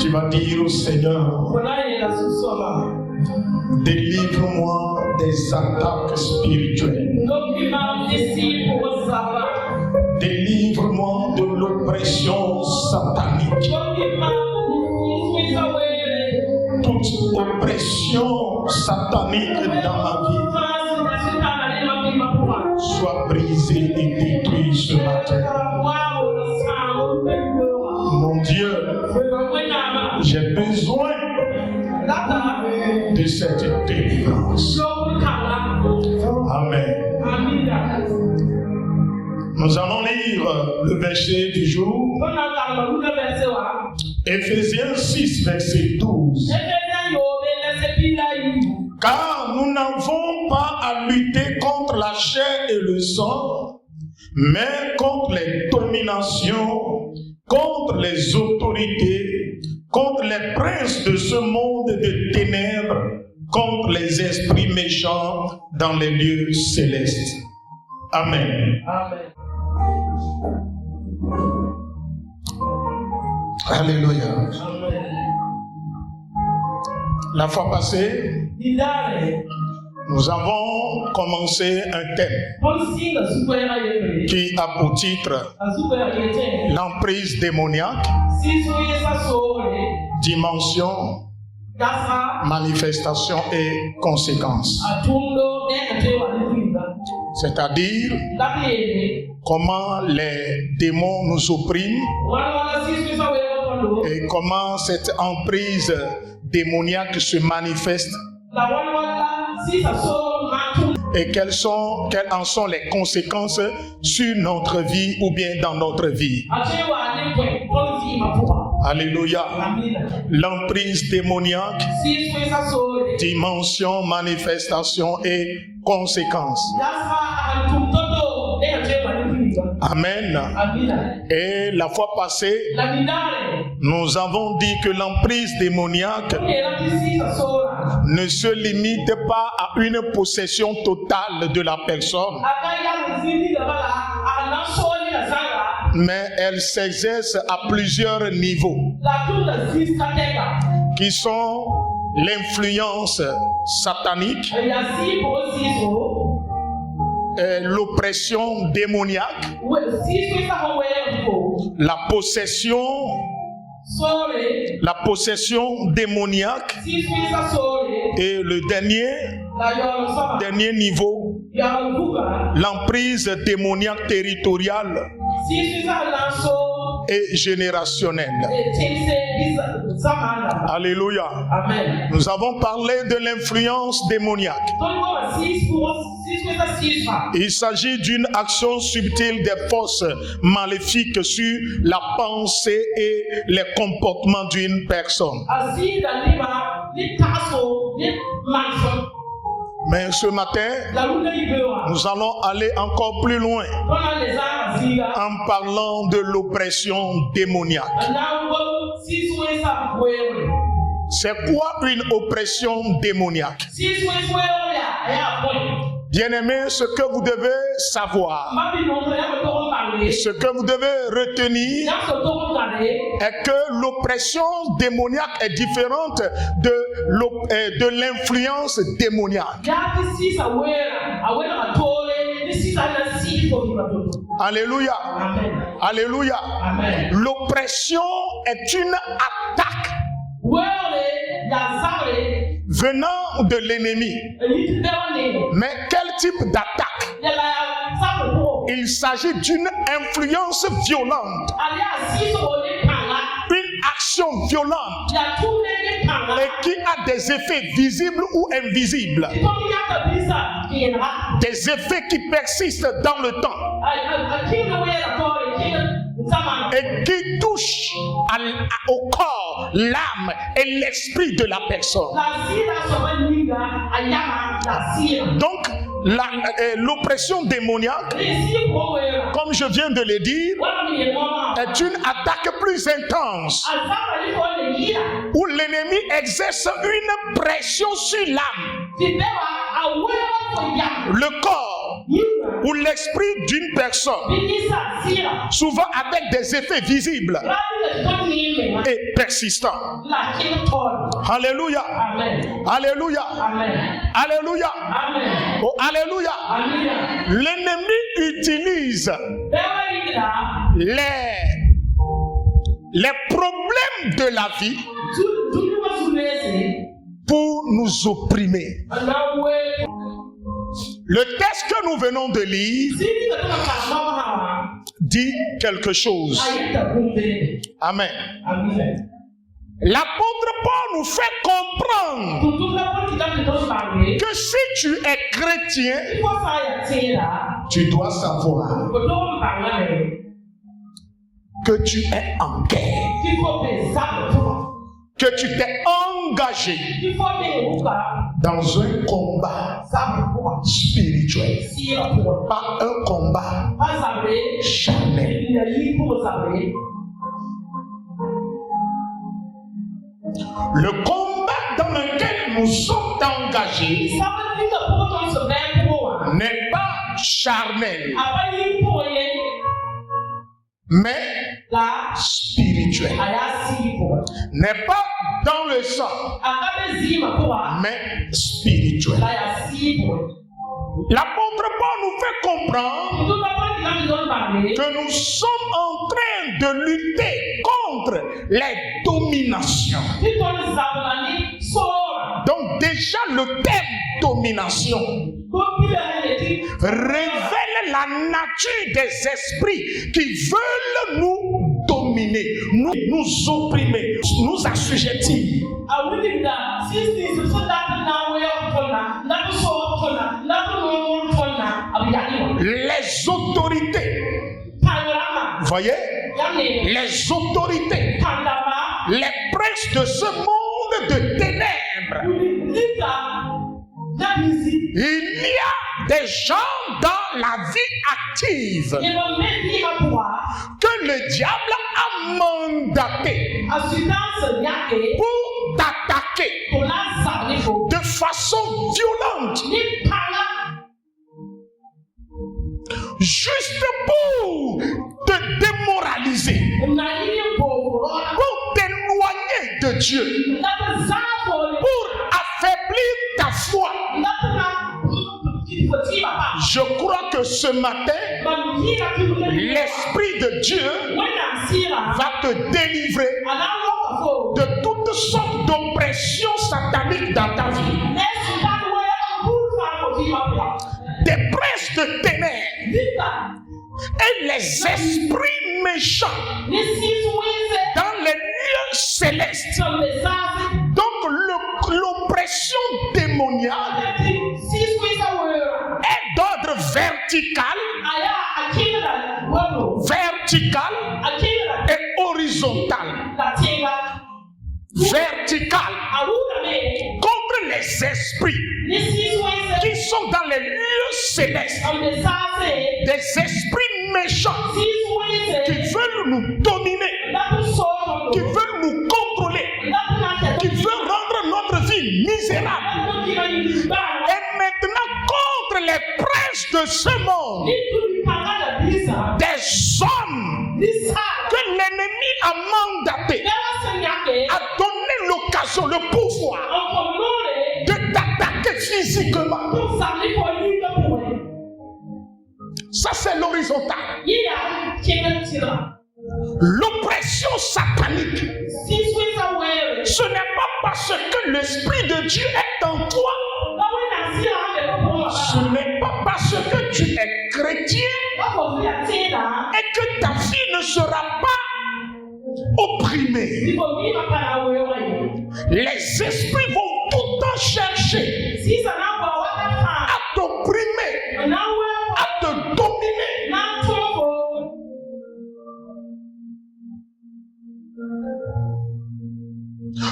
Tu vas dire au Seigneur, délivre-moi des attaques spirituelles. Délivre-moi de l'oppression satanique. Toute oppression satanique dans ma vie soit brisée et détruite ce matin. Mon Dieu, j'ai besoin de cette délivrance. Amen. Nous allons lire le verset du jour. Éphésiens 6, verset 12. Car nous n'avons pas à lutter contre la chair et le sang, mais contre les dominations, contre les autorités, contre les princes de ce monde de ténèbres, contre les esprits méchants dans les lieux célestes. Amen. Amen. Alléluia. La fois passée, nous avons commencé un thème qui a pour titre l'emprise démoniaque, dimension, manifestation et conséquences. C'est-à-dire comment les démons nous oppriment et comment cette emprise démoniaque se manifeste et quelles en sont les conséquences sur notre vie ou bien dans notre vie. Alléluia. L'emprise démoniaque, dimension, manifestation et conséquences. Amen. Et la fois passée, nous avons dit que l'emprise démoniaque ne se limite pas à une possession totale de la personne, mais elle s'exerce à plusieurs niveaux, qui sont l'influence satanique, l'oppression démoniaque, la possession démoniaque et le dernier niveau, l'emprise démoniaque territoriale et générationnelle. Alléluia. Amen. Nous avons parlé de l'influence démoniaque. Il s'agit d'une action subtile des forces maléfiques sur la pensée et les comportements d'une personne. Mais ce matin, nous allons aller encore plus loin en parlant de l'oppression démoniaque. C'est quoi une oppression démoniaque? Bien-aimés, ce que vous devez savoir, ce que vous devez retenir est que l'oppression démoniaque est différente de l'influence démoniaque. Alléluia. Amen. Alléluia. Amen. L'oppression est une attaque venant de l'ennemi. Mais quel type d'attaque? Il s'agit d'une influence violente, une action violente et qui a des effets visibles ou invisibles, des effets qui persistent dans le temps et qui touchent au corps, l'âme et l'esprit de la personne. Donc, l'oppression démoniaque, comme je viens de le dire, est une attaque plus intense où l'ennemi exerce une pression sur l'âme, le corps ou l'esprit d'une personne, souvent avec des effets visibles et persistants. Alléluia. Alléluia. Alléluia. Oh, alléluia. L'ennemi utilise les problèmes de la vie pour nous opprimer. Le texte que nous venons de lire dit quelque chose. Amen. L'apôtre Paul nous fait comprendre que si tu es chrétien, tu dois savoir que tu es en guerre, que tu t'es engagé dans un combat spirituel, pas un combat charnel. Le combat dans lequel nous sommes engagés n'est pas charnel, mais spirituel. N'est pas dans le sang, mais spirituel. L'apôtre Paul nous fait comprendre que nous sommes en train de lutter contre les dominations. Donc déjà le terme domination révèle la nature des esprits qui veulent nous dominer, nous opprimer, nous assujettir. Les autorités, voyez, les autorités, les princes de ce monde de ténèbres. Il y a des gens dans la vie active que le diable a mandaté pour t'attaquer de façon violente, juste pour te démoraliser, pour t'éloigner de Dieu, pour affaiblir ta foi. Je crois que ce matin, l'Esprit de Dieu va te délivrer de toutes sortes d'oppressions sataniques dans ta vie. Des princes de ténèbres et les esprits méchants dans les lieux célestes. Donc l'oppression démoniaque est d'ordre vertical et horizontal. Vertical contre les esprits qui sont dans les lieux célestes, des esprits méchants qui veulent nous dominer, qui veulent nous contrôler, qui veulent rendre notre vie misérable. Et maintenant contre les princes de ce monde, des hommes que l'ennemi a mandatés, a donné l'occasion, le pouvoir de t'attaquer physiquement. Ça c'est l'horizontal. L'oppression satanique, ce n'est pas parce que l'Esprit de Dieu est en toi, ce n'est pas parce que tu es chrétien et que ta vie ne sera pas opprimée. Les esprits vont tout le temps chercher à t'opprimer, à te dominer.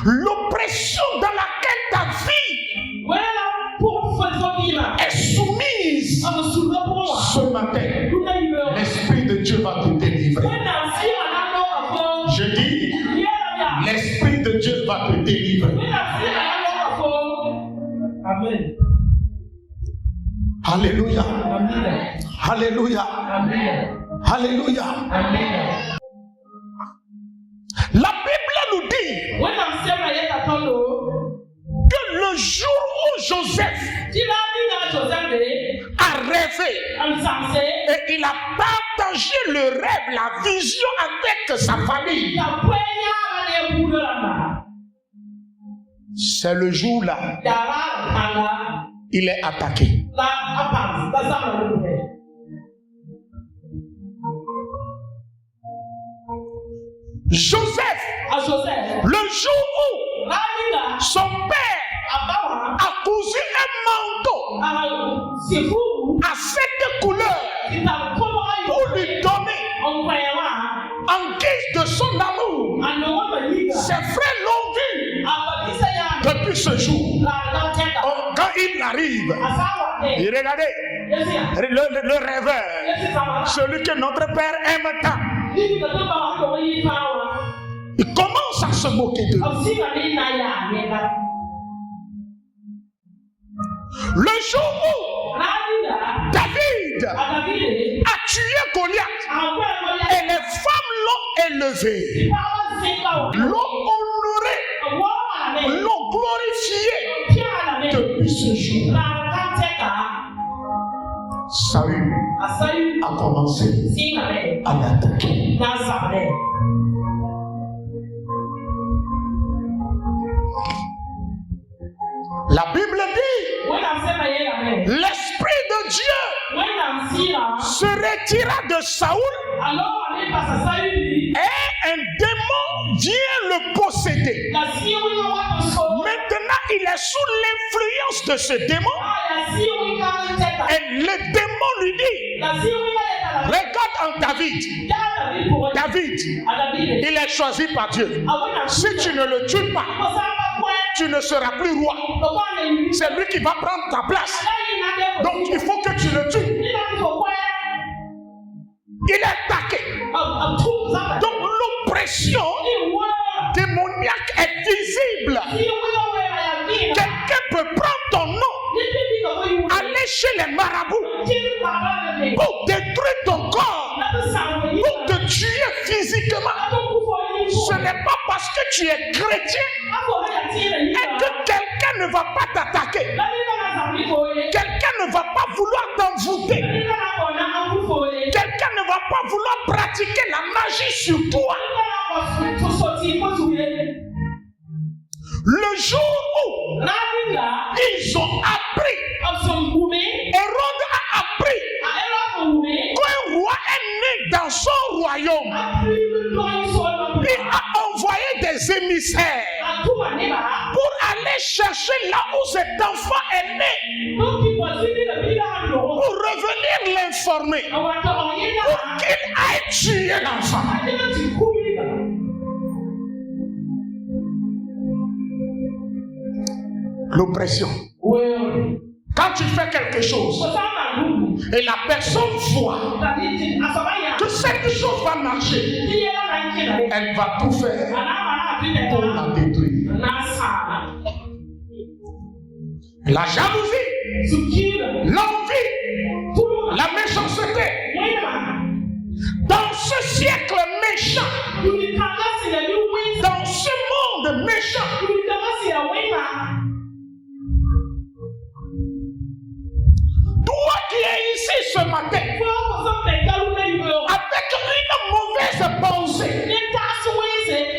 L'oppression dans laquelle ta vie est soumise ce matin, l'Esprit de Dieu va te délivrer. Je dis, l'Esprit de Dieu va te délivrer. Amen. Alléluia. Alléluia. Amen. Alléluia. Amen. La Bible nous dit que le jour où Joseph a rêvé et il a partagé le rêve, la vision avec sa famille, c'est le jour-là il est attaqué. Joseph, le jour où son père a cousu un manteau à cette couleur pour lui donner en guise de son amour, ses frères l'ont vu depuis ce jour. Quand il arrive, il regardait le rêveur, celui que notre père aime tant. Il commence à se moquer de lui. Le jour où David a tué Goliath et les femmes l'ont élevé, l'ont honoré, l'ont glorifié. Depuis ce jour, Saül a commencé à l'attaquer. La Bible dit, l'Esprit de Dieu se retira de Saül et un démon vient le posséder. Maintenant, il est sous l'influence de ce démon et le démon lui dit, regarde en David. David, il est choisi par Dieu. Si tu ne le tues pas, tu ne seras plus roi. C'est lui qui va prendre ta place. Donc il faut que tu le tues. Il est attaqué. Donc l'oppression démoniaque est visible. Quelqu'un peut prendre ton nom, aller chez les marabouts pour détruire ton corps, pour te tuer physiquement. Ce n'est pas parce que tu es chrétien et que quelqu'un ne va pas t'attaquer. Quelqu'un ne va pas vouloir t'envoûter. Quelqu'un ne va pas vouloir pratiquer la magie sur toi. Le jour où ils ont appris, Hérode a appris qu'un roi est né dans son royaume, il a envoyé des émissaires pour aller chercher là où cet enfant est né, pour revenir l'informer, pour qu'il aille tuer l'enfant. L'oppression. Quand tu fais quelque chose et la personne voit que cette chose va marcher, elle va tout faire pour la détruire. La jalousie, l'envie, la méchanceté. Dans ce siècle méchant, dans ce monde méchant, toi qui es ici ce matin, avec une mauvaise pensée,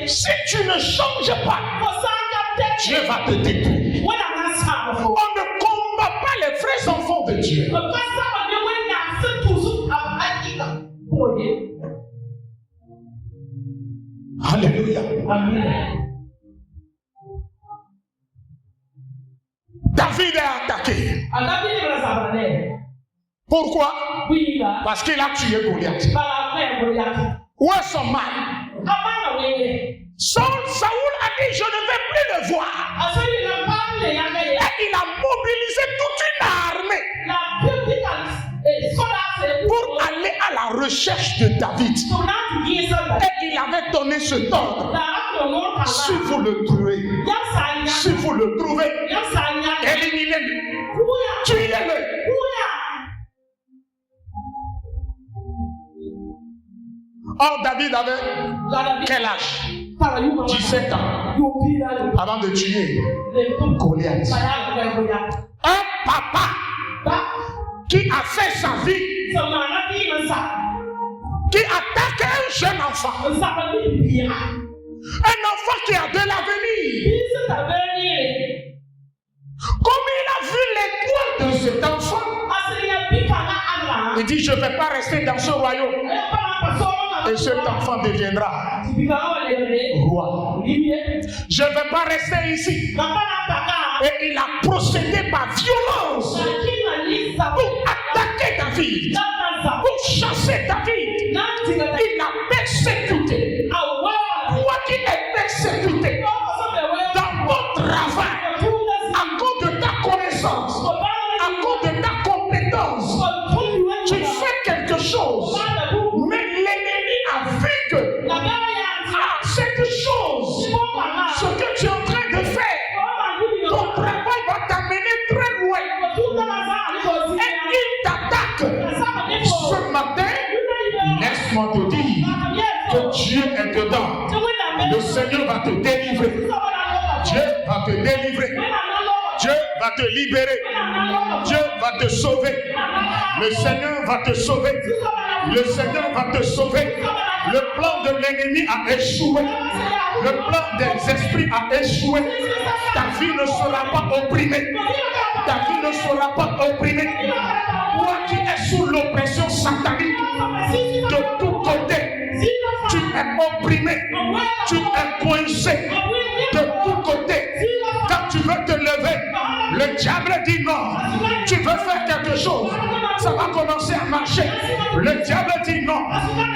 si tu ne changes pas, Dieu va te détruire. On ne combat pas les vrais enfants de Dieu. Alléluia. David est attaqué. Pourquoi? Parce qu'il a tué Goliath. Où est son mal? Saül a dit, je ne vais plus le voir. Et il a mobilisé toute une armée pour aller à la recherche de David. Et il avait donné ce ordre. Si vous le trouvez, éliminez-le, tuez-le. Or, David avait quel âge? 17 ans avant de tuer Goliath. Un papa qui a fait sa vie, qui attaque un jeune enfant. Un enfant qui a de l'avenir. Comme il a vu l'étoile de cet enfant, il dit, je ne vais pas rester dans ce royaume. Et cet enfant deviendra roi. Je ne vais pas rester ici. Et il a procédé par violence pour attaquer David, pour chasser David. Il a persécuté. Toi qui es persécuté dans ton travail, à cause de ta connaissance, à cause de ta compétence, tu fais quelque chose, mais l'ennemi a vu que cette chose, ce que tu es en train de faire, ton travail va t'amener très loin. Et il t'attaque. Ce matin, laisse-moi te dire que Dieu est dedans. Le Seigneur va te délivrer. Dieu va te délivrer. Dieu va te libérer. Dieu va te sauver. Le Seigneur va te sauver. Le Seigneur va te sauver. Le plan de l'ennemi a échoué. Le plan des esprits a échoué. Ta vie ne sera pas opprimée. Ta vie ne sera pas opprimée. Toi qui es sous l'oppression satanique, de tous côtés, tu es opprimé. Tu es coincé. De tous côtés. Quand tu veux te lever, le diable dit non. Tu veux faire quelque chose, ça va commencer à marcher. Le diable dit non.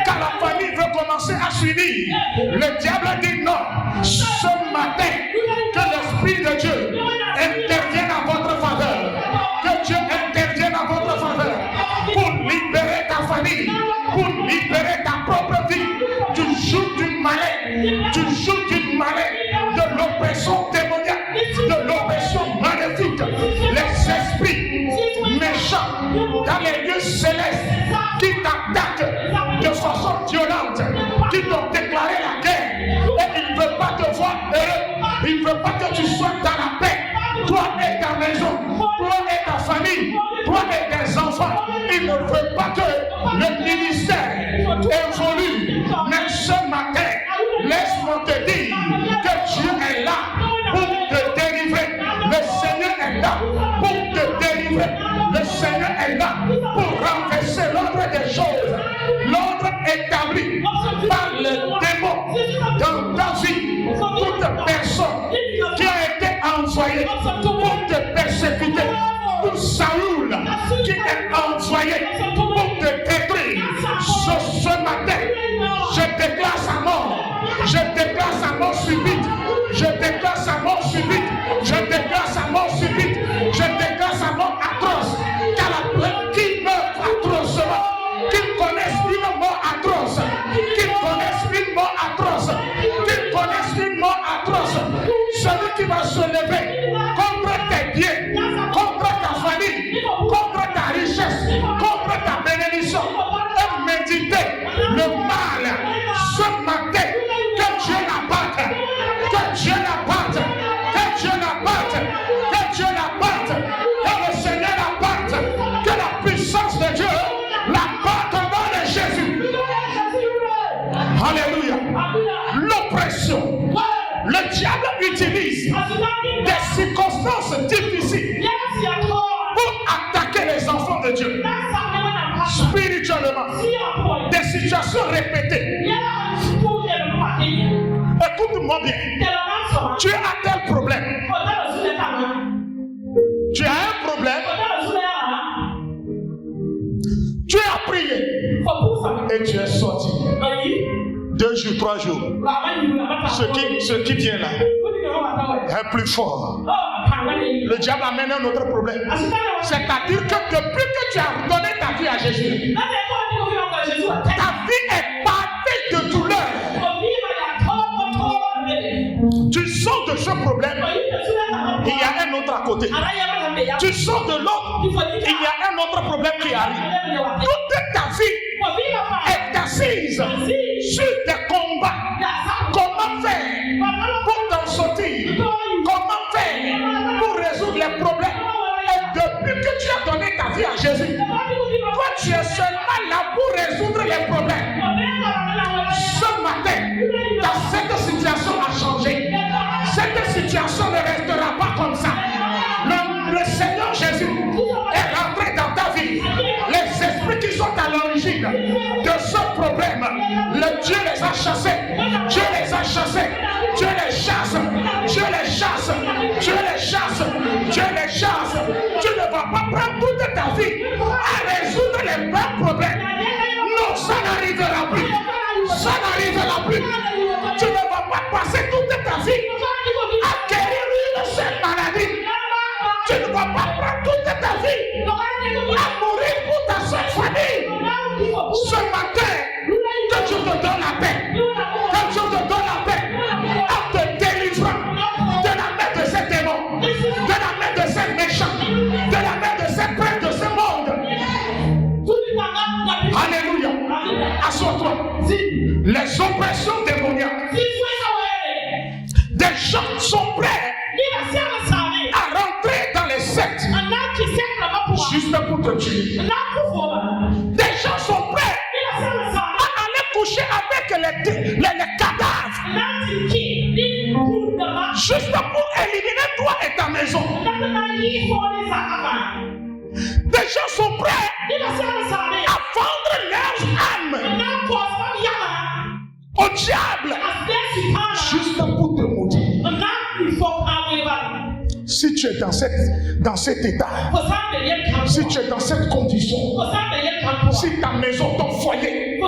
Quand la famille veut commencer à s'unir, le diable dit non. Ce matin, que l'Esprit de Dieu intervienne en votre faveur. Que Dieu intervienne en votre faveur pour libérer ta famille, pour libérer ta propre vie. Tu joues du malin, tu joues du malin, de l'oppression démoniaque, de l'oppression maléfique. Les esprits méchants dans les lieux célestes qui t'attaquent de façon violente, qui t'ont déclaré la guerre, et ils ne veulent pas te voir heureux, ils ne veulent pas que tu sois dans la paix. Toi et ta maison, toi et ta famille, toi et tes enfants, ils ne veulent pas que le ministère évolue. Mais ce matin, laisse-moi te dire que Dieu est là pour te délivrer. Le Seigneur est là pour te délivrer. Le Seigneur est là pour renverser l'ordre des choses. L'ordre établi par le démon dans ta vie. Toute personne qui a été envoyée pour te persécuter, pour Saoul qui est envoyé pour te détruire, ce matin, je déclare sa mort. Je déclare sa mort subite. Je déclare sa mort subite. Je déclare sa mort subite. Je déclare sa mort atroce. Qui meurt atrocement, qui connaissent une mort atroce, qui connaissent une mort atroce, qui connaissent une mort atroce. Celui qui va se lever contre tes biens, contre ta famille, contre ta richesse, contre ta bénédiction, et méditer le mal ce matin. Que Dieu l'abatte, que Dieu l'abatte, que Dieu l'abatte, que Dieu l'abatte, que le Seigneur l'abatte, que la puissance de Dieu l'abatte au nom de Jésus. Alléluia. L'oppression. Le diable utilise des circonstances difficiles pour attaquer les enfants de Dieu. Spirituellement, des situations répétées. Écoute-moi bien. Tu as tel problème. Tu as un problème. Tu as prié. Et tu es sorti. 2 jours, 3 jours. Ce qui vient là est plus fort. Le diable amène un autre problème. C'est-à-dire que depuis que tu as donné ta vie à Jésus, ta vie est parfaite de douleur. Tu sors de ce problème, il y a un autre à côté. Tu sors de l'autre, il y a un autre problème qui arrive. Toute ta vie est t'assises sur des combats. Comment faire pour t'en sortir? Comment faire pour résoudre les problèmes? Et depuis que tu as donné ta vie à Jésus, toi tu es seulement là pour résoudre les problèmes. Ce matin, cette situation a changé. Cette situation ne restera pas comme ça. Le Seigneur Jésus est rentré dans ta vie. Les esprits qui sont à l'origine de ce problème, le Dieu les a chassés. Dieu les a chassés. Dieu les chasse. Dieu les chasse. Dieu les chasse. Dieu les chasse. Tu ne vas pas prendre toute ta vie à résoudre les mêmes problèmes. Non, ça n'arrivera plus. Ça n'arrivera plus. Tu ne vas pas passer toute ta vie à guérir une seule maladie. Tu ne vas pas prendre toute ta vie à mourir pour ta seule famille. Ce matin, que Dieu te donne la paix. Que Dieu te donne la paix en te délivrant de la main de ces démons, de la main de ces méchants, de la main de ces prêtres de ce monde. Alléluia. Assois-toi. Les oppressions démoniaques. Des gens sont prêts à rentrer dans les sectes juste pour te tuer. Des gens sont prêts à aller coucher avec les cadavres juste pour éliminer toi et ta maison. Des gens sont prêts à vendre leurs âmes au diable juste pour te maudire. Si tu es dans cet état, si tu es dans cette condition, si ta maison, ton foyer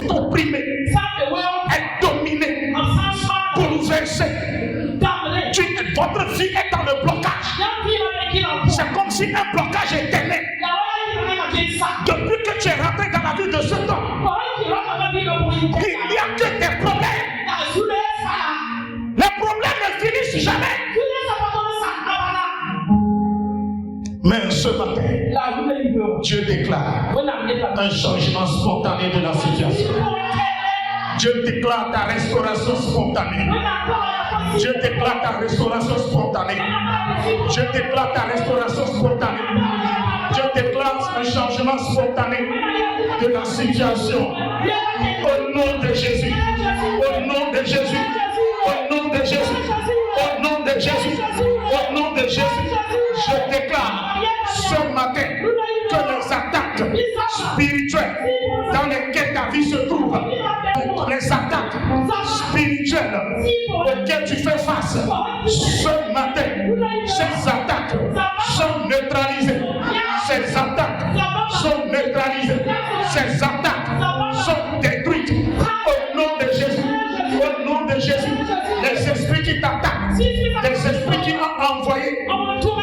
est opprimé, est dominé, bouleversé, votre vie est dans le blocage. C'est comme si un blocage éternel. Depuis que tu es rentré dans la vie de cet homme, il n'y a que des problèmes. Les problèmes ne finissent jamais. Mais ce matin, Dieu déclare un changement spontané de la situation. Dieu déclare ta restauration spontanée. Dieu déclare ta restauration spontanée. Dieu déclare ta restauration spontanée. Dieu déclare un changement spontané de la situation. Au nom de Jésus. Au nom de Jésus. Au nom de Jésus. Au nom de Jésus. Au nom de Jésus. Je déclare ce matin que les attaques spirituelles dans lesquelles ta vie se trouve, les attaques spirituelles auxquelles tu fais face, ce matin, ces attaques sont neutralisées. Ces attaques sont neutralisées. Ces attaques sont détruites. Au nom de Jésus. Au nom de Jésus. Les esprits qui t'attaquent, les esprits qui ont envoyé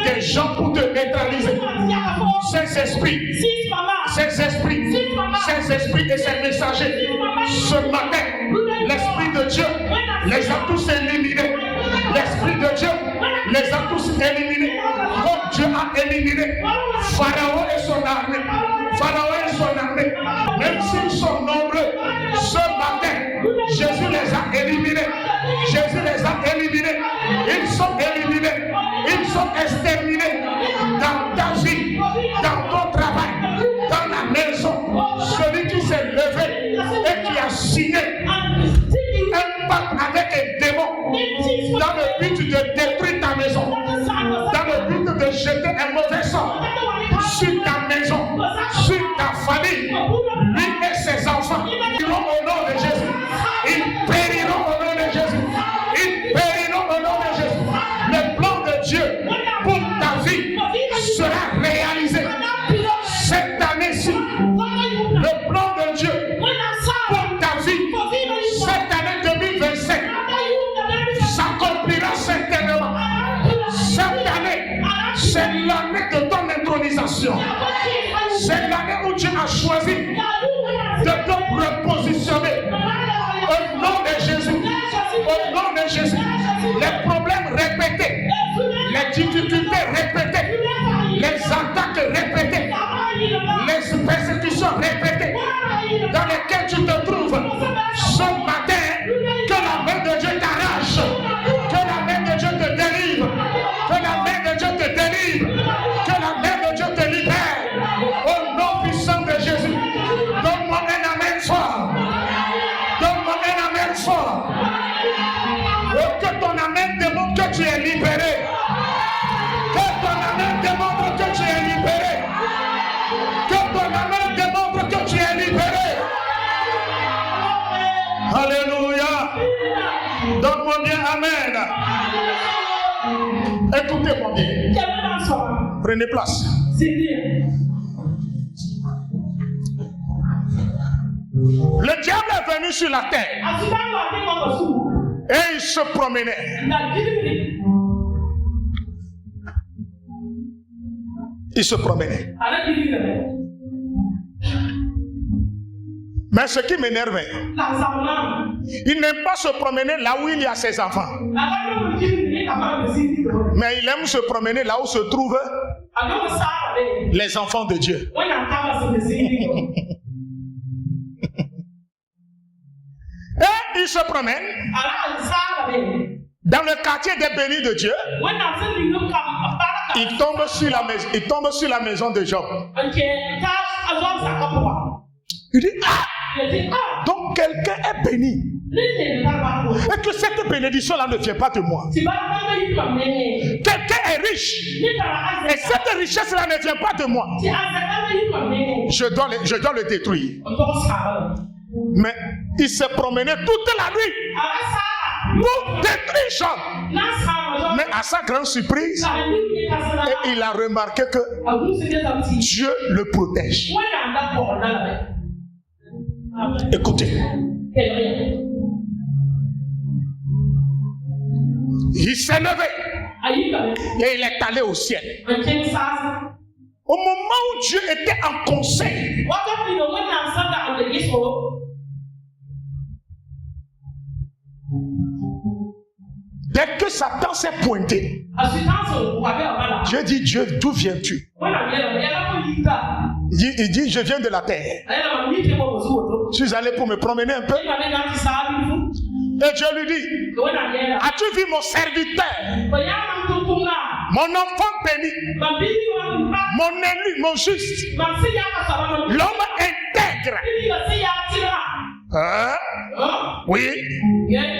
des gens pour te neutraliser. Ces esprits et ces messagers, ce matin, l'Esprit de Dieu les a tous éliminés. L'Esprit de Dieu les a tous éliminés. Comme Dieu a éliminé Pharaon et son armée. Pharaon et son armée, même s'ils sont nombreux, ce matin, Jésus les a éliminés. Jésus les a éliminés. Ils sont éliminés. Ils sont exterminés dans ta vie, dans ton travail, dans la maison. Celui qui s'est levé et qui a signé un pacte avec un démon dans le but de détruire ta maison, dans le but de jeter un mauvais sort sur ta maison, sur ta famille, lui et ses enfants. Ils périront au nom de Jésus. Ils périront au nom de Jésus. Ils périront au nom de Jésus. Le plan de Dieu pour ta vie sera réalisé cette année-ci. Le plan de Dieu pour ta vie cette année 2027 s'accomplira certainement. Cette année, c'est l'année de ton intronisation. C'est l'année où Dieu a choisi de te repositionner. Au nom de Jésus. Au nom de Jésus. Les problèmes répétés, les difficultés répétées, les attaques répétées, les persécutions répétées dans lesquelles tu te Amen. Écoutez-moi bien. Prenez place. Le diable est venu sur la terre et il se promenait. Il se promenait. Mais ce qui m'énerve, il n'aime pas se promener là où il y a ses enfants. Mais il aime se promener là où se trouvent les enfants de Dieu. Et il se promène dans le quartier des bénis de Dieu. Il tombe sur la maison de Job. Il dit, donc quelqu'un est béni. Et que cette bénédiction-là ne vient pas de moi. Quelqu'un est riche. Et cette richesse-là ne vient pas de moi. Je dois le détruire. Mais il s'est promené toute la nuit pour détruire Job. Mais à sa grande surprise, et il a remarqué que Dieu le protège. Écoutez. Il s'est levé et il est allé au ciel. Au moment où Dieu était en conseil, dès que Satan s'est pointé, Dieu dit, Dieu, d'où viens-tu? Il dit, je viens de la terre. Je suis allé pour me promener un peu. Et Dieu lui dit, as-tu vu mon serviteur, mon enfant béni, mon élu, mon juste, l'homme intègre? Hein? Oui,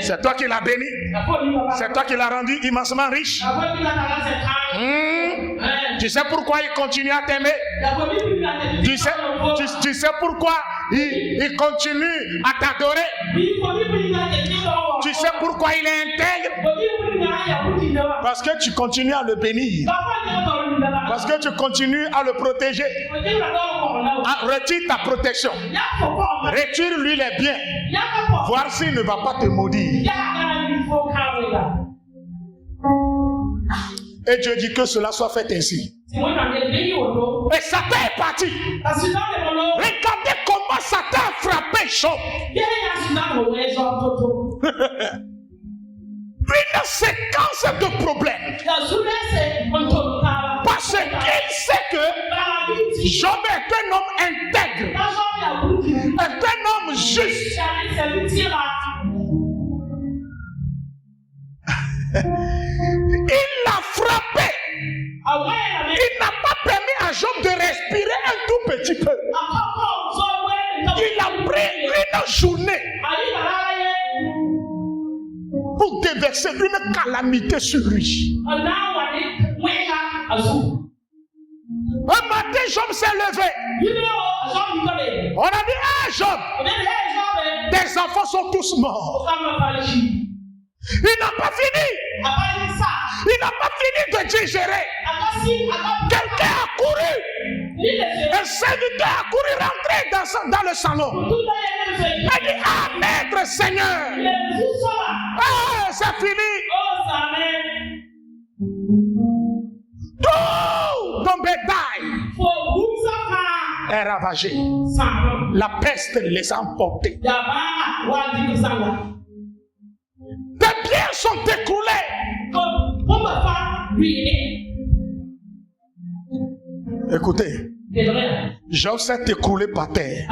c'est toi qui l'as béni, c'est toi qui l'as rendu immensement riche. Tu sais pourquoi il continue à t'aimer? Tu sais pourquoi il continue à t'adorer? Tu sais pourquoi il est intègre? Parce que tu continues à le bénir. Parce que tu continues à le protéger. Retire ta protection. Retire-lui les biens. Voir s'il ne va pas te maudire. Et Dieu dit que cela soit fait ainsi. Et Satan est parti. Regardez comment Satan a frappé Job. Une séquence de problèmes. Parce qu'il sait que Job est un homme intègre, est un homme juste. Il l'a frappé. Il n'a pas permis à Job de respirer un tout petit peu. Il a pris une journée pour déverser une calamité sur lui. Un matin, Job s'est levé. On a dit, ah Job, tes enfants sont tous morts. Il n'a pas fini. Il n'a pas fini de digérer. Quelqu'un a couru. Un serviteur a couru rentrer dans le salon. Il dit, ah maître Seigneur, ah c'est fini. Tout ton bétail est ravagé. La peste les a emportés. Tes biens sont écoulés. Écoutez, Job s'est écoulé par terre.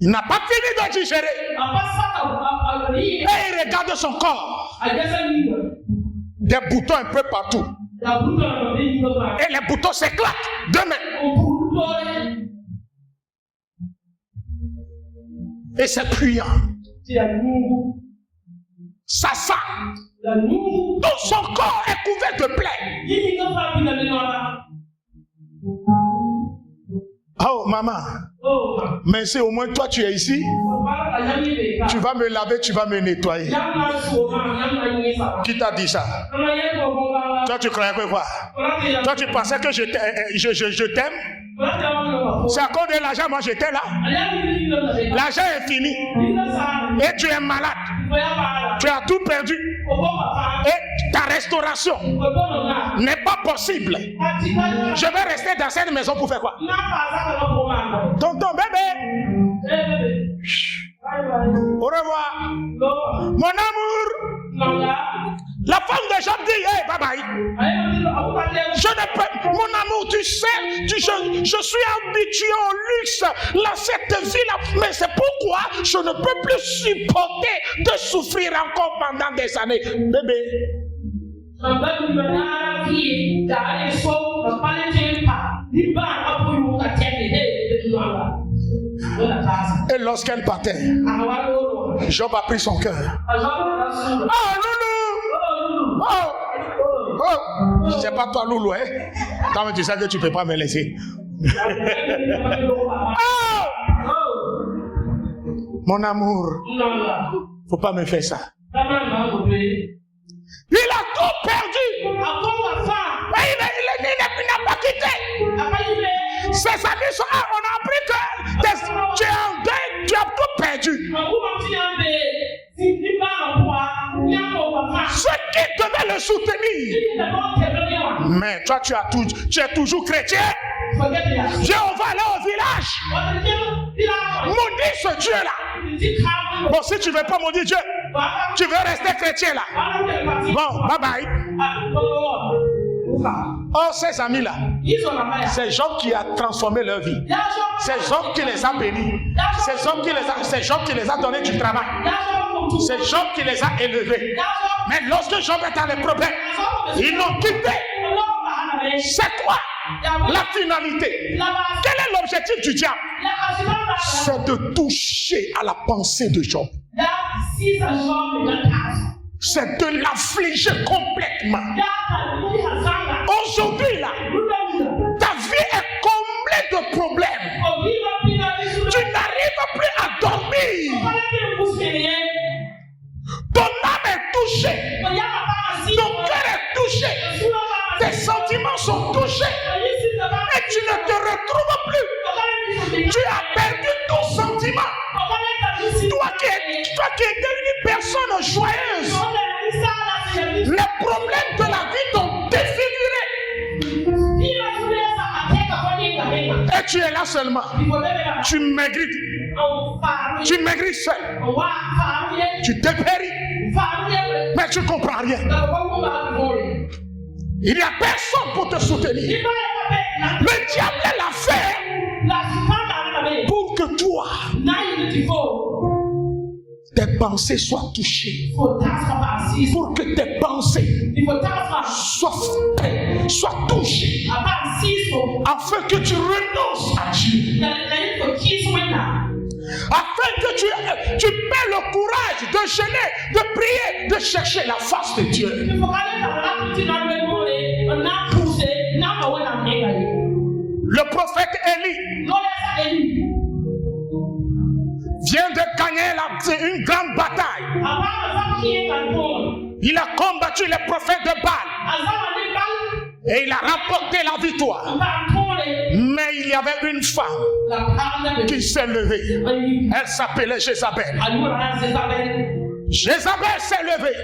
Il n'a pas fini de digérer. Et il regarde son corps. Des boutons un peu partout. Et les boutons s'éclatent demain. Et c'est puant. Ça sent. Tout son corps est couvert de plaies. Oh maman, Mais si au moins toi tu es ici, tu vas me laver, tu vas me nettoyer. Qui t'a dit ça? Toi tu croyais que quoi? Toi tu pensais que je t'aime? C'est à cause de l'argent, moi j'étais là. L'argent est fini. Et tu es malade. Tu as tout perdu. Et ta restauration n'est pas possible. Je vais rester dans cette maison pour faire quoi? Tonton bébé. Au revoir. Mon amour. La femme de Job dit, hey, bye bye. Je ne peux, mon amour, tu sais, je suis habitué au luxe, là, cette vie-là, mais c'est pourquoi je ne peux plus supporter de souffrir encore pendant des années. Bébé. Et lorsqu'elle partait, Job a pris son cœur. Oh, loulou! Oh! C'est pas toi, loulou, hein? Quand même, tu sais que tu ne peux pas me laisser. Oh! Mon amour, faut pas me faire ça. Il a tout perdu. Mais il n'a pas quitté. Ses amis sont là, on a appris que tu es en deuil, tu as tout perdu. Ceux qui devaient le soutenir. Mais toi, tu es toujours chrétien. Dieu, on va aller au village. Maudis ce Dieu-là. Bon, si tu ne veux pas maudire Dieu, tu veux rester chrétien là. Bon, bye bye. Oh, ces amis-là, c'est Job qui a transformé leur vie. C'est Job qui les a bénis. C'est Job qui les a donné du travail. C'est Job qui les a élevés. Mais lorsque Job est dans les problèmes, ils l'ont quitté. C'est quoi la finalité? Quel est l'objectif du diable? C'est de toucher à la pensée de Job. C'est de l'affliger complètement. Aujourd'hui, là, ta vie est comblée de problèmes. Tu n'arrives plus à dormir. Ton âme est touchée. Ton cœur est touché. Tes sentiments sont touchés. Et tu ne te retrouves plus. Tu as perdu ton sentiment. Toi qui étais une personne joyeuse. Les problèmes de la vie t'ont défiguré. Et tu es là seulement. Tu maigris. Tu maigris seul. Tu dépéris. Mais tu ne comprends rien. Il n'y a personne pour te soutenir. Le diable l'a fait pour que toi, tes pensées soient touchées. Pour que tes pensées soient touchées. Afin que tu renonces à Dieu. Afin que tu aies le courage de jeûner, de prier, de chercher la face de Dieu. Le prophète Élie vient de gagner une grande bataille. Il a combattu les prophètes de Baal. Et il a remporté la victoire. Mais il y avait une femme qui s'est levée. Elle s'appelait Jézabel. Jézabel s'est levée.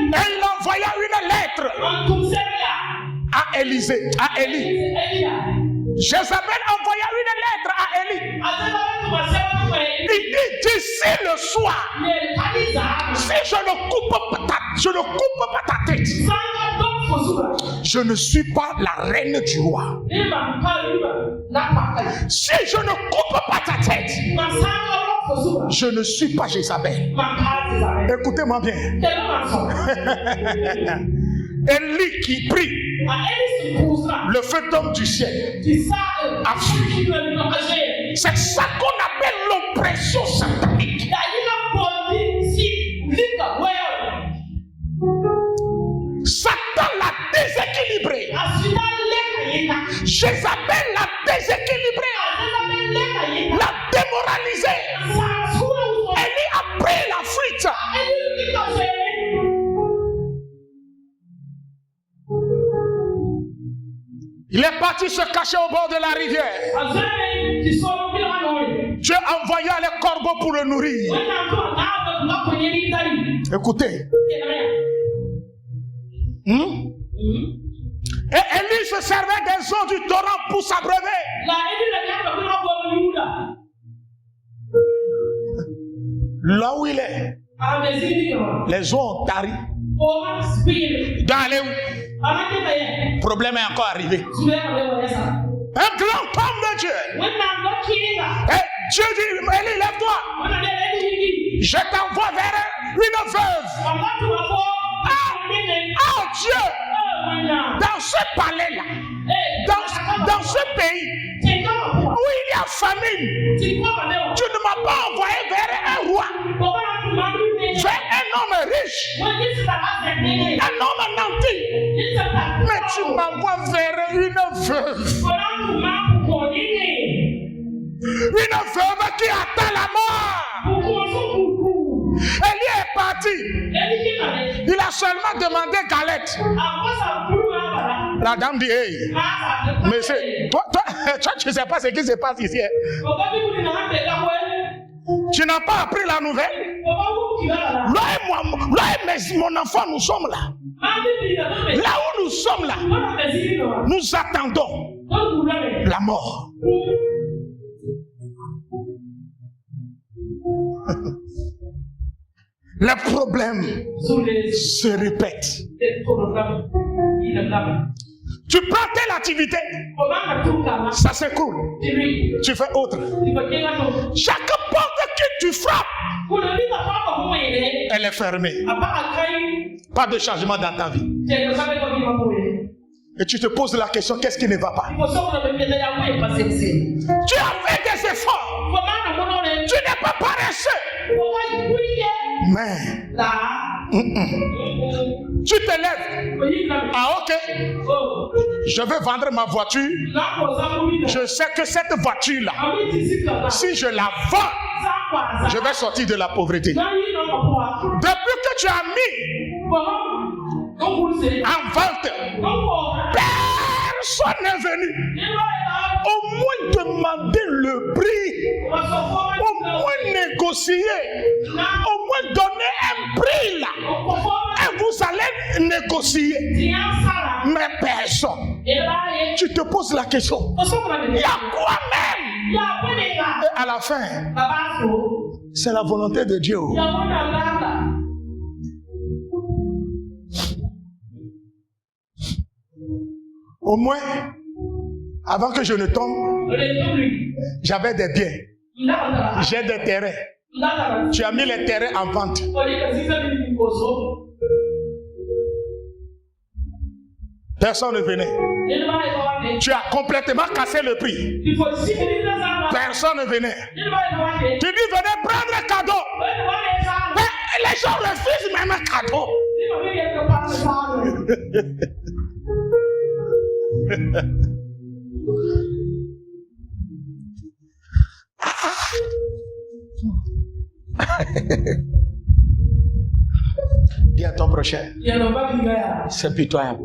Et il envoya une lettre à Élie. Jézabel envoya une lettre à Élie. Il dit d'ici le soir, si je ne coupe pas ta tête, je ne suis pas la reine du roi. Si je ne coupe pas ta tête, je ne suis pas Jézabel. Écoutez-moi bien. Élie qui prie, le feu d'homme du ciel a fui. C'est ça qu'on appelle l'oppression satanique. Satan l'a déséquilibré. Jézabel l'a déséquilibré. ça. Il est parti se cacher au bord de la rivière. Dieu envoya les corbeaux pour le nourrir. Écoutez. Et Élie se servait des eaux du torrent pour s'abreuver. Là où il est, les eaux ont tari. Dans les où? Le problème est encore arrivé. Un grand homme de Dieu. Et Dieu dit, Élie, lève-toi. Je t'envoie vers une veuve. Oh Dieu, dans ce palais-là, dans ce pays où il y a famine, tu ne m'as pas envoyé vers un roi, vers un homme riche, un homme nanti, mais tu m'envoies vers une veuve. Une veuve qui attend la mort. Élie est parti. Il a seulement demandé galette. La dame dit, hey, mais toi, tu ne sais pas ce qui se passe ici. Tu n'as pas appris la nouvelle? Là et mon enfant, nous sommes là. Là où nous sommes là, nous attendons la mort. Les problèmes se répètent. Tu prends telle activité, ça s'écoule. Tu fais autre. Chaque porte que tu frappes, elle est fermée. Pas de changement dans ta vie. Et tu te poses la question, qu'est-ce qui ne va pas? Tu as fait des efforts. Tu n'es pas paresseux. Mais tu te lèves. Ah ok. Je vais vendre ma voiture. Je sais que cette voiture-là, si je la vends, je vais sortir de la pauvreté. Depuis que tu as mis en vente, personne n'est venu. Au moins demander le prix, au moins négocier, au moins donner un prix là. Et vous allez négocier. Mais personne. Tu te poses la question. Il y a quoi même? Et à la fin, c'est la volonté de Dieu. Au moins, avant que je ne tombe, j'avais des biens. J'ai des terrains. Tu as mis les terrains en vente. Personne ne venait. Tu as complètement cassé le prix. Personne ne venait. Tu dis venez prendre un cadeau. Mais les gens refusent même un cadeau. Dis à ton prochain, c'est pitoyable.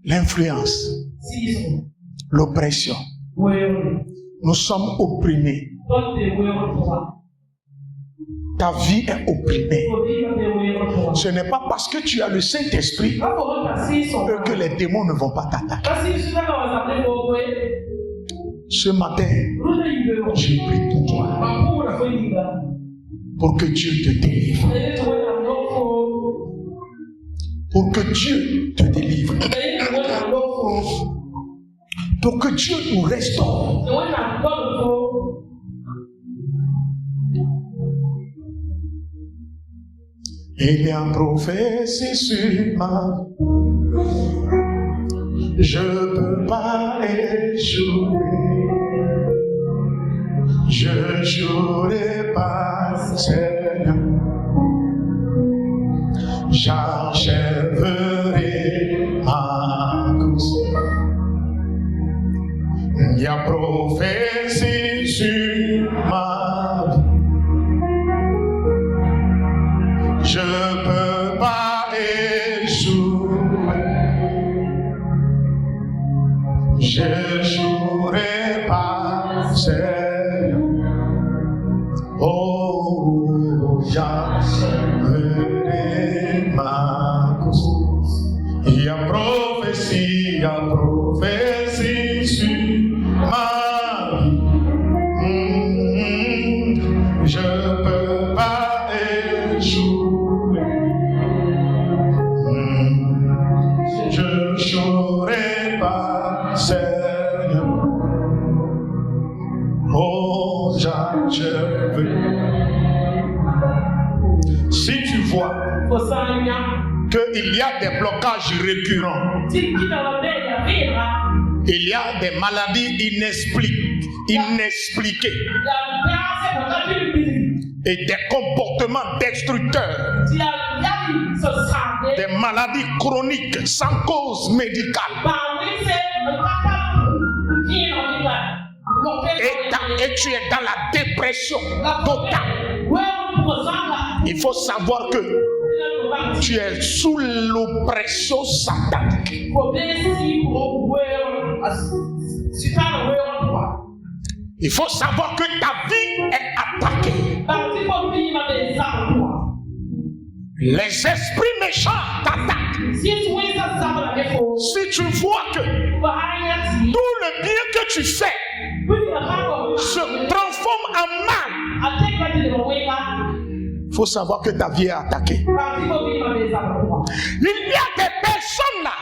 L'influence, l'oppression, nous sommes opprimés. Ta vie est opprimée. Ce n'est pas parce que tu as le Saint-Esprit que les démons ne vont pas t'attaquer. Ce matin, j'ai pris pour toi pour que Dieu te délivre. Pour que Dieu te délivre. Pour que Dieu nous restaure. Il y a prophétie sur ma vie. Je peux pas échouer. Je jouerai pas, Seigneur. J'achèverai ma course. Il y a prophétie sur ma vie. Je peux pas échouer. J'échouerai pas, Seigneur. Oh, j'achèverai ma cause. Il y a prophétie sur ma vie. Je peux pas échouer. Je n'échouerai pas, Seigneur. Oh, j'achèverai. Si tu vois qu'il y a des blocages récurrents, il y a des maladies inexpliquées et des comportements destructeurs, des maladies chroniques sans cause médicale, et tu es dans la dépression totale, il faut savoir que tu es sous l'oppression satanique. Il faut savoir que ta vie est attaquée. Les esprits méchants t'attaquent. Si tu vois que tout le bien que tu fais se transforme en mal, il faut savoir que ta vie est attaquée. Il y a des personnes là,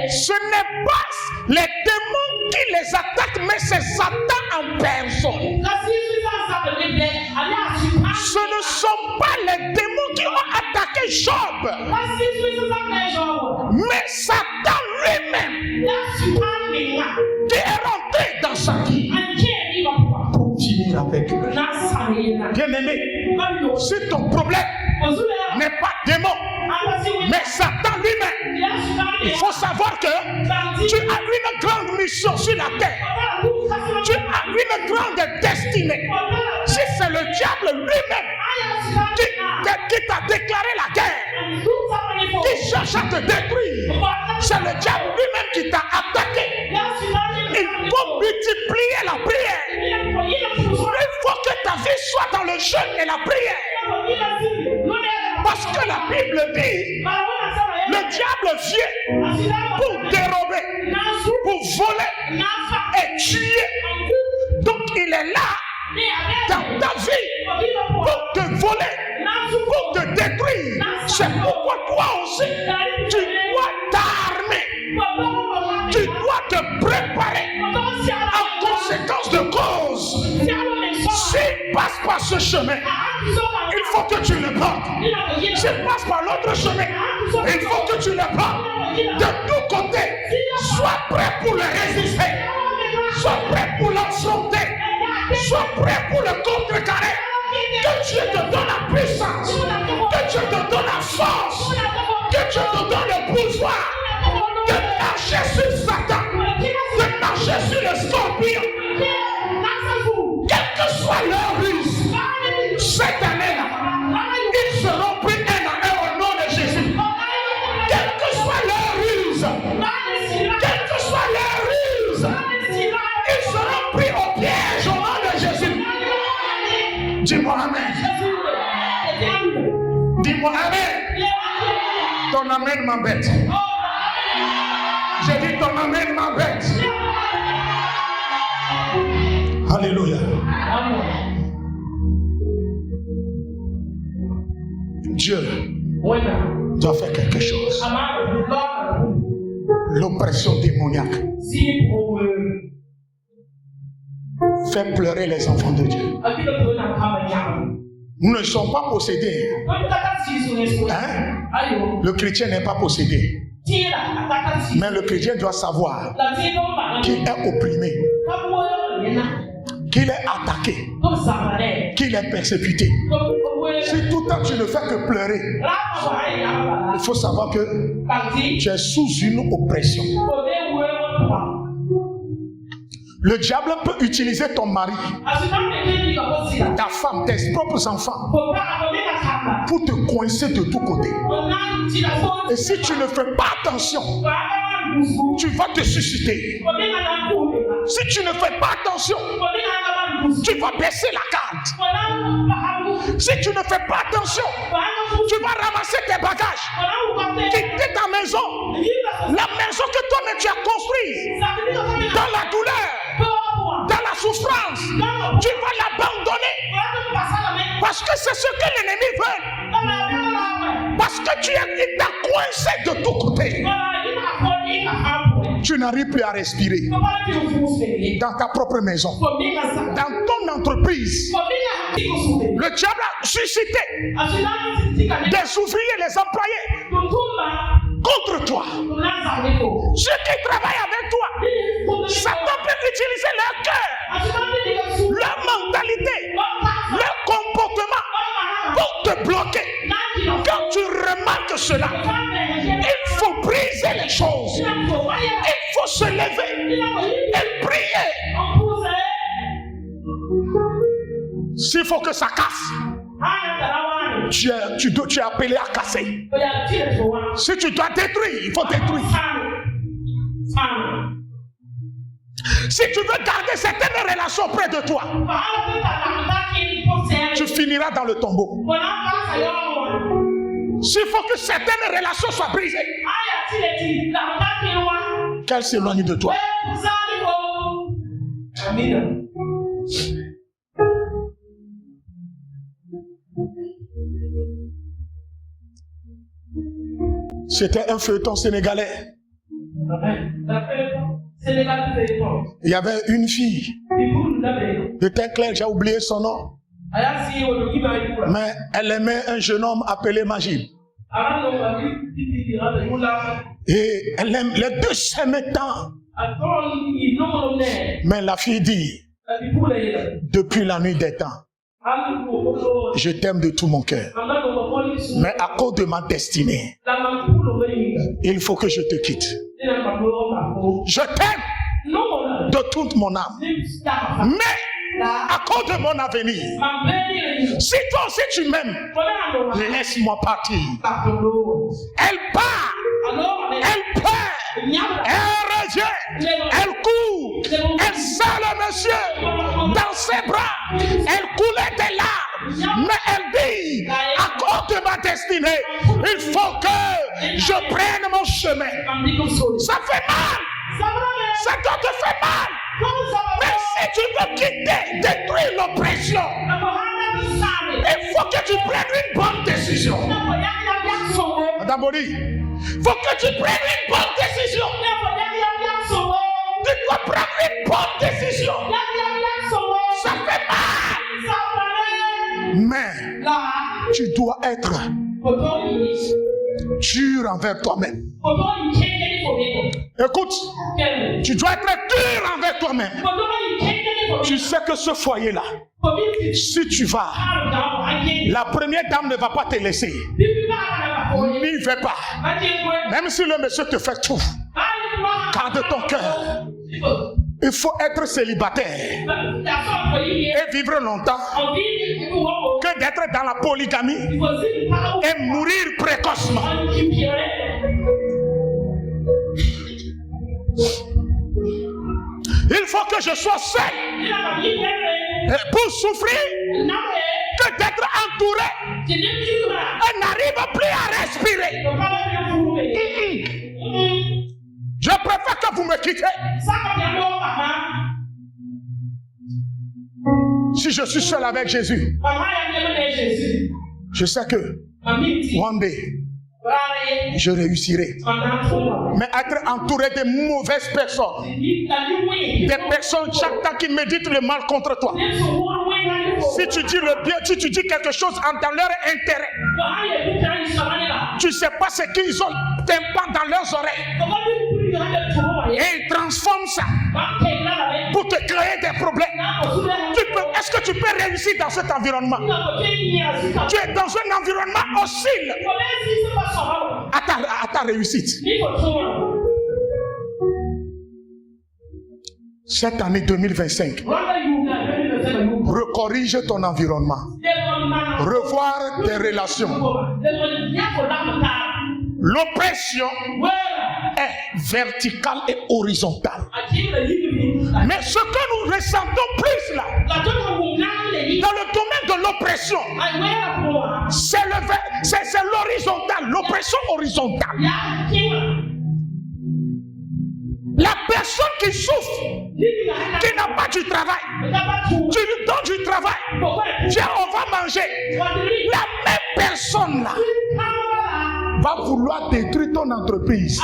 ce n'est pas les démons qui les attaquent, mais c'est Satan en personne. Ce ne sont pas les démons qui ont attaqué Job, mais Satan lui-même qui est rentré dans sa vie pour finir avec lui. Bien-aimé, si ton problème n'est pas démon, mais Satan lui-même, il faut savoir que tu as une grande mission sur la terre. Tu as une grande destinée. Si c'est le diable lui-même qui t'a déclaré la guerre, qui cherche à te détruire, c'est le diable lui-même qui t'a attaqué. Il faut multiplier la prière. Il faut que ta vie soit dans le jeûne et la prière. Parce que la Bible dit, le diable vient pour dérober, pour voler et tuer. Donc il est là dans ta vie pour te voler, pour te détruire. C'est pourquoi toi aussi, tu dois t'armer. Tu dois te préparer en conséquence de cause. S'il passe par ce chemin, il faut que tu le prennes. S'il passe par l'autre chemin, il faut que tu le prennes. De tous côtés, sois prêt pour le résister. Sois prêt pour l'affronter. Sois prêt pour le contrecarrer. Que Dieu te donne la puissance. Que Dieu te donne la force. Que Dieu te donne le pouvoir de marcher sur Satan, de marcher sur le scorpion. Quelle que soit leur ruse, cette année-là, ils seront pris un à un au nom de Jésus. Quelle que soit leur ruse, quelle que soit leur ruse, ils seront pris au piège au nom de Jésus. Dis-moi amen. Dis-moi amen. Ton amen m'embête. J'ai dit ton amen m'embête. Alléluia. Dieu doit faire quelque chose. L'oppression démoniaque fait pleurer les enfants de Dieu. Nous ne sommes pas possédés. Hein? Le chrétien n'est pas possédé. Mais le chrétien doit savoir qu'il est opprimé, qu'il est attaqué, qu'il est persécuté. Si tout le temps tu ne fais que pleurer, il faut savoir que tu es sous une oppression. Le diable peut utiliser ton mari, ta femme, tes propres enfants pour te coincer de tous côtés. Et si tu ne fais pas attention, tu vas te susciter. Si tu ne fais pas attention, tu vas baisser la garde. Si tu ne fais pas attention, tu vas ramasser tes bagages, quitter ta maison, la maison que toi-même tu as construite, dans la douleur, dans la souffrance, tu vas l'abandonner. Parce que c'est ce que l'ennemi veut. Parce que il t'a coincé de tous côtés. Tu n'arrives plus à respirer dans ta propre maison, dans ton entreprise. Le diable a suscité des ouvriers, les employés contre toi. Ceux qui travaillent avec toi, Satan peut utiliser leur cœur, leur mentalité, leur comportement pour te bloquer. Quand tu remarques cela, il faut briser les choses. Il faut se lever et prier. S'il faut que ça casse, tu es appelé à casser. Si tu dois détruire, il faut détruire. Si tu veux garder certaines relations près de toi, tu finiras dans le tombeau. S'il faut que certaines relations soient brisées, qu'elles s'éloignent de toi. C'était un feuilleton sénégalais. Il y avait une fille de teint clair, j'ai oublié son nom. Mais elle aimait un jeune homme appelé Magib. Et elle aime les deux s'aimaient tant. Mais la fille dit, depuis la nuit des temps, je t'aime de tout mon cœur. Mais à cause de ma destinée, il faut que je te quitte. Je t'aime de toute mon âme. Mais à cause de mon avenir, si toi aussi tu m'aimes, laisse-moi partir. Elle part, elle perd, elle rejette, elle court, elle serre le monsieur dans ses bras, elle coulait des larmes, mais elle dit, à cause de ma destinée, il faut que je prenne mon chemin. Ça fait mal, ça doit te faire mal. Mais si tu veux quitter, détruire l'oppression, il faut que tu prennes une bonne décision. Madame Bodi, il faut que tu prennes une bonne décision. Tu dois prendre une bonne décision. Ça fait mal. Mais tu dois être dur envers toi-même. Écoute, tu dois être dur envers toi-même. Tu sais que ce foyer-là, si tu vas, la première dame ne va pas te laisser. N'y va pas. Même si le monsieur te fait tout, garde ton cœur. Il faut être célibataire et vivre longtemps que d'être dans la polygamie et mourir précocement. Il faut que je sois seul pour souffrir que d'être entouré et n'arrive plus à respirer. Je préfère que vous me quittez. Si je suis seul avec Jésus, je sais que one day, je réussirai. Mais être entouré de mauvaises personnes, des personnes chaque temps qui méditent le mal contre toi, si tu dis le bien, si tu dis quelque chose dans leur intérêt, tu ne sais pas ce qu'ils ont t'implantent dans leurs oreilles et ils transforment ça pour te créer des problèmes. Est-ce que tu peux réussir dans cet environnement? Tu es dans un environnement hostile à ta réussite. Cette année 2025, recorrige ton environnement. Revoir tes relations. L'oppression est verticale et horizontale. Mais ce que nous ressentons plus là, dans le domaine de l'oppression, c'est l'horizontal, l'oppression horizontale. La personne qui souffre, qui n'a pas du travail, tu lui donnes du travail, viens, on va manger. La même personne là va vouloir détruire ton entreprise.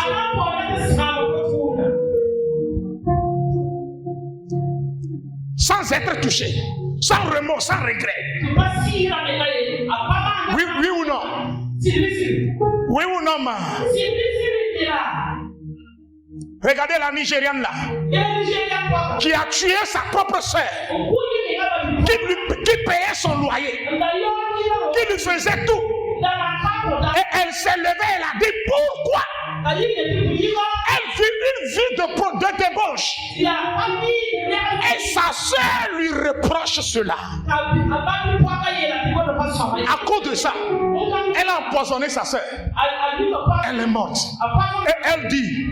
Sans être touché, sans remords, sans regret. Oui ou non? Oui ou non, ma? Regardez la Nigériane là, qui a tué sa propre sœur, qui payait son loyer, qui lui faisait tout. Et elle s'est levée, elle a dit pourquoi? Elle vit une vie de débauche. Et sa sœur lui reproche cela. À cause de ça, elle a empoisonné sa sœur. Elle est morte. Et elle dit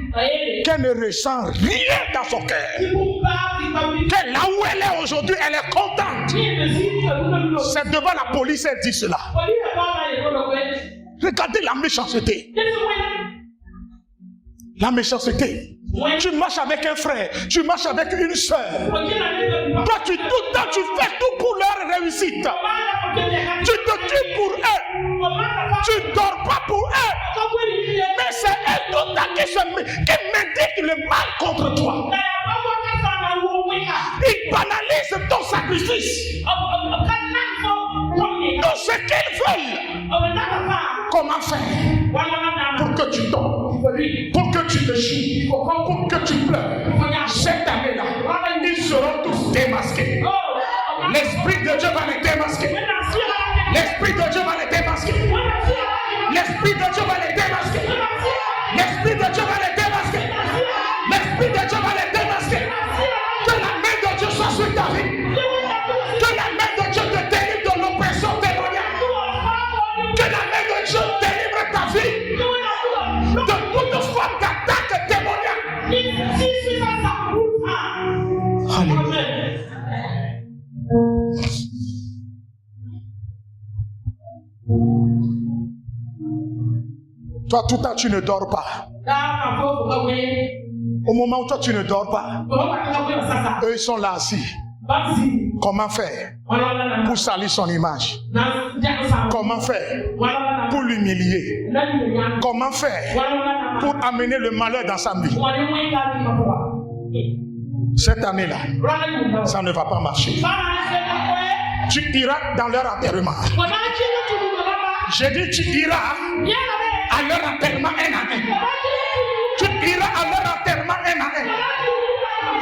qu'elle ne ressent rien dans son cœur. Que là où elle est aujourd'hui, elle est contente. C'est devant la police elle dit cela. Regardez la méchanceté. La méchanceté. Tu marches avec un frère, tu marches avec une soeur. Toi, tout le temps, tu fais tout pour leur réussite. Tu te tues pour eux. Tu ne dors pas pour eux. Mais c'est eux tout le temps qui méditent le mal contre toi. Ils banalisent ton sacrifice. Tout ce qu'ils veulent. Comment faire pour que tu tombes, pour que tu te joues, pour que tu pleures? Cette année-là, ils seront tous démasqués. L'Esprit de Dieu va les démasquer. L'Esprit de Dieu va les démasquer. L'Esprit de Dieu va les démasquer. L'Esprit de Dieu va les démasquer. L'Esprit de Dieu va les démasquer. Que la main de Dieu soit sur ta vie. Que la main de Dieu te délivre de l'oppression démoniaque. Que la main de Dieu délivre ta vie de toute forme d'attaque démoniaque. Alléluia. Toi, tout le temps, tu ne dors pas. Au moment où toi, tu ne dors pas, eux, ils sont là assis. Comment faire pour salir son image? Comment faire pour l'humilier? Comment faire pour amener le malheur dans sa vie? Cette année-là, ça ne va pas marcher. Tu iras dans leur enterrement. J'ai dit tu iras à leur enterrement un à un. Tu iras à leur enterrement un à un.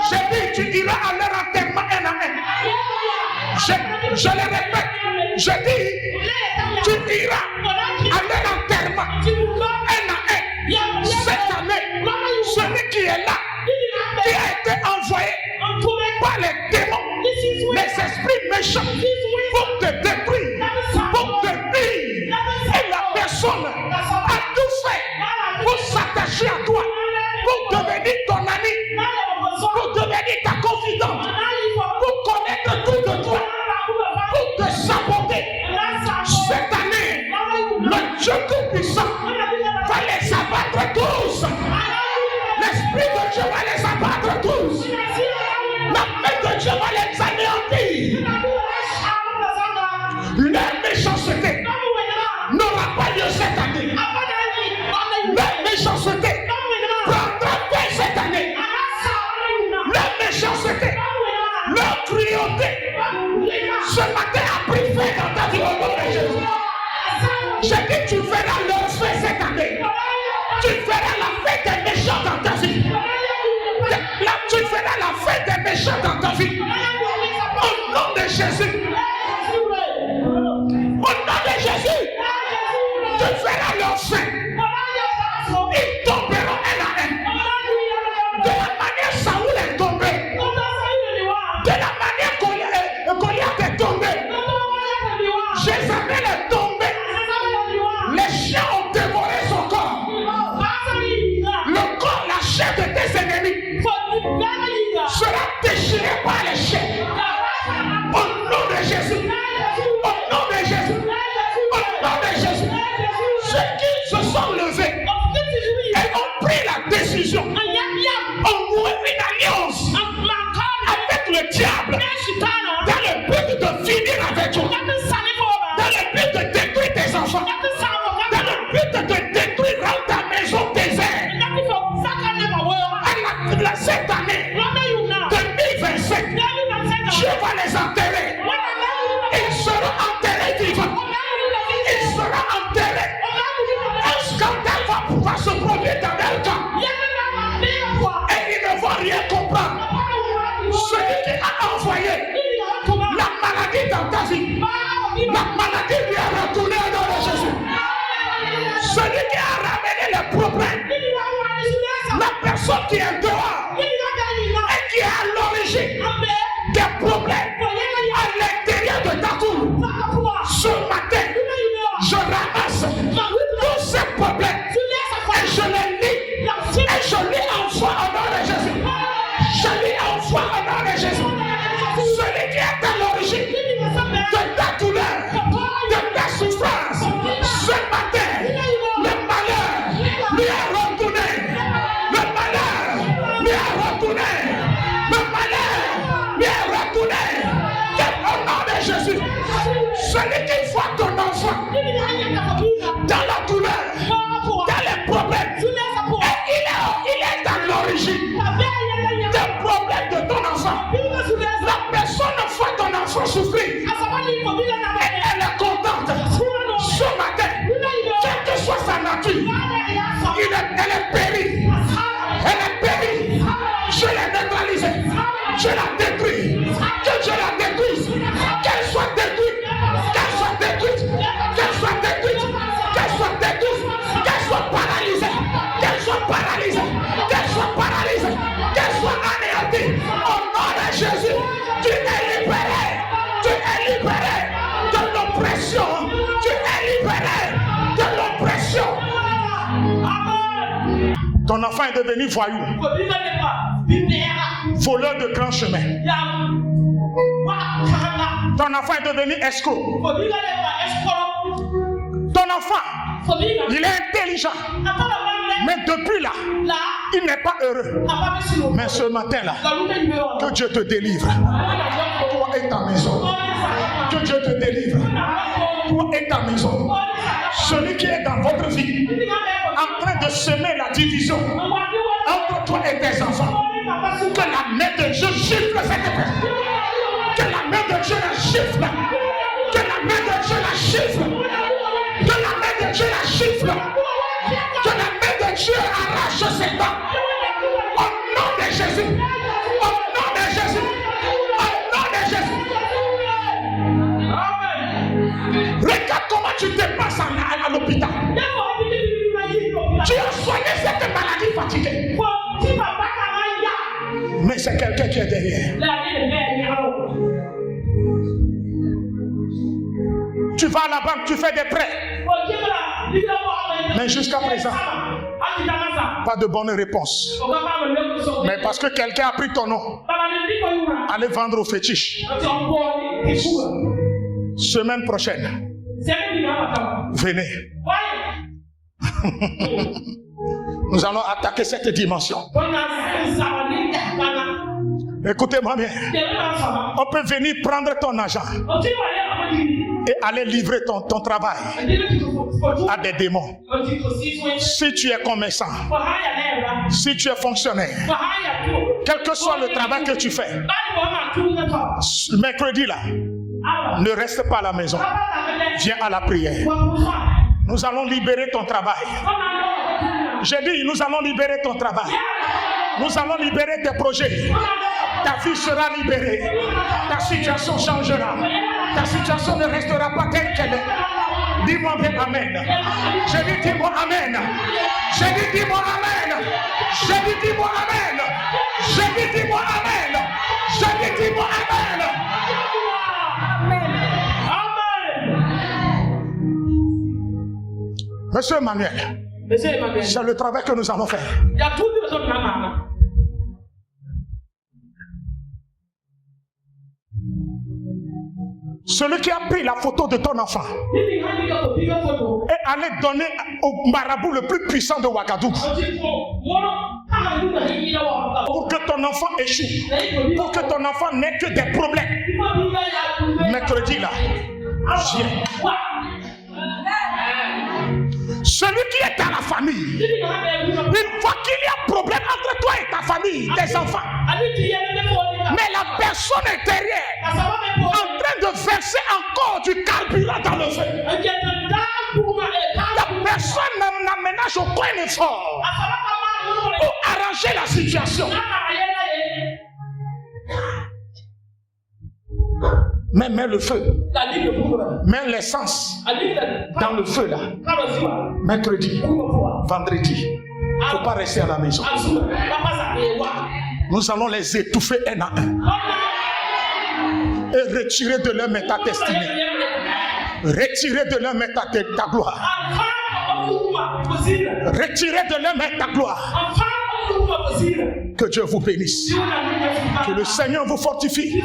J'ai dit tu iras à leur enterrement un à un. Je le répète. Je dis tu iras à leur enterrement un à un. Cette année, celui qui est là, qui a été envoyé par les démons, les esprits méchants, pour te détruire, pour te nuire. Et la personne a tout fait pour s'attacher à toi, pour devenir ton ami, pour devenir ta confidente, pour connaître tout de toi, pour te saboter. Cette année, le Dieu tout-puissant va les abattre tous. L'Esprit de Dieu va les abattre tous. La main de Dieu va les anéantir. Leur méchanceté n'aura pas lieu cette année. Leur méchanceté prendra fin cette année. Leur méchanceté, leur cruauté, ce matin a pris fin dans ta vie au nom de Jésus. J'ai dit tu verras leur fait cette année. Tu verras la fête des méchants dans ta vie. Là, tu verras la fête des méchants dans ta vie. Au nom de Jésus. Au nom de Jésus. Tu verras leur fête. Ils tomberont un à un. De la manière Saoul est tombé. personne qui est dehors et qui est à l'origine des problèmes à l'intérieur de ta cour, ce matin, je ramasse tous ces problèmes et je les lis et je les envoie au nom de Jésus. Je les envoie au nom de Jésus. Celui qui est à l'origine de ta douleur, de ta souffrance, ce matin, le malheur lui est retourné. Le malheur lui est retourné. Le malheur lui est retourné. Au nom de Jésus, celui qui voit ton enfant dans la douleur, dans les problèmes, et il est à l'origine des problèmes de ton enfant. La personne voit ton enfant souffrir et elle est contente. Ce matin, quelle que soit sa nature, elle est périe. Elle est périe. Je l'ai neutralisée. Je la détruis. Que Dieu la détruise. Qu'elle soit détruite. Qu'elle soit détruite. Qu'elle soit détruite. Qu'elle soit détruite. Qu'elle soit paralysée. Qu'elle soit paralysée. Qu'elle soit paralysée. Qu'elle soit anéantie. Au nom de Jésus, tu es libéré. Tu es libéré de l'oppression. Tu es libéré de l'oppression. Ton enfant est devenu voyou, voleur de grand chemin. Ton enfant est devenu escroc. Ton enfant, il est intelligent. Mais depuis là, il n'est pas heureux. Mais ce matin-là, que Dieu te délivre. Toi et ta maison. Que Dieu te délivre. Toi et ta maison. Celui qui est dans votre vie, en train de semer la division entre toi et tes enfants, que la main de Dieu gifle cette personne. Que la main de Dieu la gifle. Que la main de Dieu la gifle. Que la main de Dieu la gifle. Que la main de Dieu arrache ses dents. Au nom de Jésus. Au nom de Jésus. Au nom de Jésus. Regarde comment tu te passes à l'hôpital. Tu as soigné cette maladie fatiguée. Mais c'est quelqu'un qui est derrière. Tu vas à la banque, tu fais des prêts. Mais jusqu'à présent, pas de bonne réponse. Mais parce que quelqu'un a pris ton nom, allez vendre au fétiche. Semaine prochaine, venez. Nous allons attaquer cette dimension. Écoutez-moi bien. On peut venir prendre ton argent et aller livrer ton travail à des démons. Si tu es commerçant, si tu es fonctionnaire, quel que soit le travail que tu fais, mercredi là, ne reste pas à la maison. Viens à la prière. Nous allons libérer ton travail. J'ai dit, nous allons libérer ton travail. Nous allons libérer tes projets. Ta vie sera libérée. Ta situation changera. Ta situation ne restera pas telle qu'elle est. Dis-moi bien Amen. J'ai dit, dis-moi Amen. J'ai dit, dis-moi Amen. J'ai dit, dis-moi Amen. J'ai dit, dis-moi Amen. J'ai dit, dis-moi Amen. Monsieur Emmanuel, c'est le travail que nous allons faire. Celui qui a pris la photo de ton enfant et allait donner au marabout le plus puissant de Ouagadougou pour que ton enfant échoue, pour que ton enfant n'ait que des problèmes. Mercredi là, viens. Celui qui est dans la famille, une fois qu'il y a problème entre toi et ta famille, tes enfants, mais la personne intérieure en train de verser encore du carburant dans le feu, la personne n'aménage aucun effort pour arranger la situation. Mais mets le feu, mets l'essence dans le feu là. Mercredi, vendredi, Il ne faut pas rester à la maison. Nous allons les étouffer un à un. Et retirer de leur main ta destinée. Retirer de leur main ta gloire. Retirer de leur main ta gloire. Que Dieu vous bénisse. Que le Seigneur vous fortifie.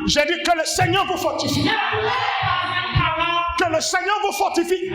J'ai dit que le Seigneur vous fortifie. Que le Seigneur vous fortifie.